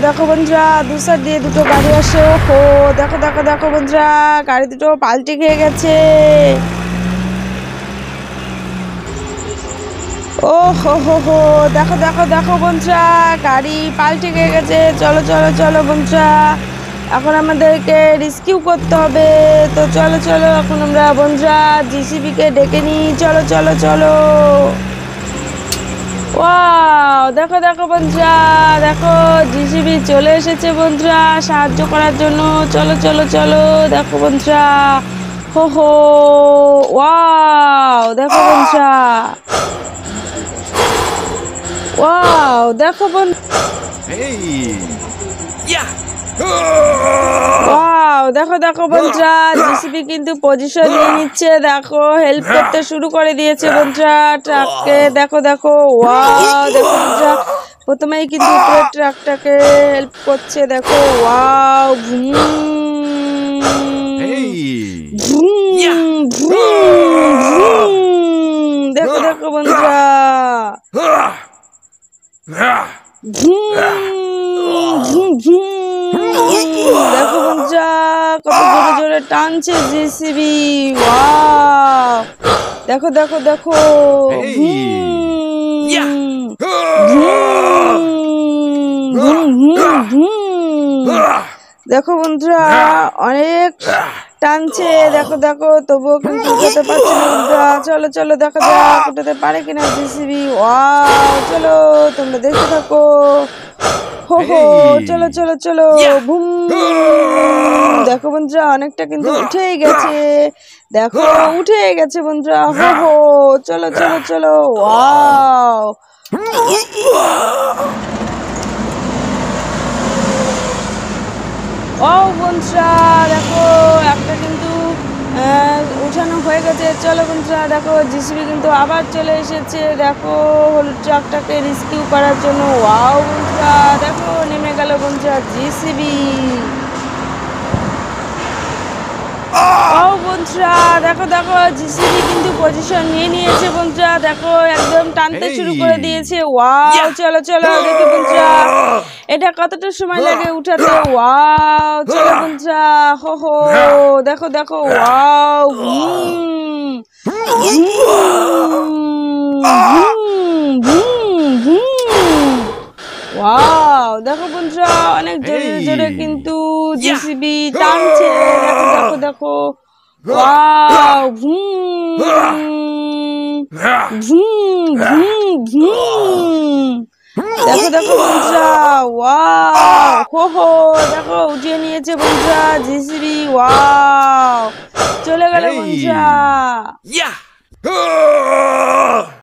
দেখো বন্ধুরা দু সাইড দিয়ে দুটো গাড়ি আসে। ওহো দেখো দেখো দেখো বন্ধুরা গাড়ি দুটো পাল্টে খেয়ে গেছে। ও হো হো হো দেখো দেখো দেখো বন্ধুরা গাড়ি পাল্টে খেয়ে গেছে। চলো চলো চলো বন্ধুরা, এখন আমাদেরকে রেস্কিউ করতে হবে। তো চলো চলো এখন আমরা বন্ধুরা জিসিবি কে ডেকে নিই। চলো চলো চলো। ওয়াও দেখো দেখো বন্ধুরা, দেখো জিসিবি চলে এসেছে বন্ধুরা সাহায্য করার জন্য। চলো চলো চলো দেখো বন্ধুরা। হো হো ওয়াও দেখো বন্ধুরা, ওয়াও দেখো ওয়াও দেখো দেখো বন্ধুরা জিসিবি কিন্তু পজিশন নিয়ে নিচ্ছে। দেখো হেল্প করতে শুরু করে দিয়েছে বন্ধুরা ট্রাককে। দেখো দেখো ওয়াও দেখো বন্ধুরা প্রথমেই কিন্তু উপরে ট্রাকটাকে হেল্প করছে। দেখো ওয়াও ভুম ভুম ভুম। দেখো দেখো বন্ধুরা দেখো বন্ধুরা কত জোরে জোরে টানছে জিসিবি। ওয়াও দেখো দেখো দেখো দেখো বন্ধুরা অনেক টানছে। দেখো দেখো তবুও কিন্তু উঠাতে পারছে না বন্ধুরা। চলো চলো দেখা যাক উঠাতে পারে কিনা জিসিবি। ওয়াও চলো তোমরা দেখতে থাকো। হো হো চলো চলো চলো বুম। দেখো বন্ধুরা অনেকটা কিন্তু উঠেই গেছে। দেখো উঠে গেছে বন্ধুরা। হো হো চলো চলো চলো। ওয়াও ও বন্ধুরা দেখো একটা কিন্তু উঠানো হয়ে গেছে। চলো বন্ধুরা দেখো জিসিবি কিন্তু আবার চলে এসেছে। দেখো হলুদ ট্রাকটাকে রেস্কিউ করার জন্য। ওয়াও বন্ধুরা দেখো নেমে গেল বন্ধুরা জিসিবি। ও বন্ধুরা দেখো দেখো জিসিবি কিন্তু পজিশন নিয়ে নিয়েছে বন্ধুরা। দেখো একদম টানতে শুরু করে দিয়েছে। ওয়াও চলো চলো দেখো বন্ধুরা এটা কতটা সময় লাগে উঠাতে। ওয়াও চলো বন্ধুরা হো হো দেখো দেখো ওয়াও ভুম ভুম ভুম। ওয়াও দেখো বন্ধুরা অনেক জোরে জোরে কিন্তু জিসিবি টানছে। দেখো দেখো দেখো ওয়াও ভুম ভুম ভুম ভুম। দেখো দেখো বন্ধুরা ওয়াও হো হো দেখো উঠিয়ে নিয়েছে বন্ধুরা জিসিবি। ওয়াও চলে গেল বন্ধুরা।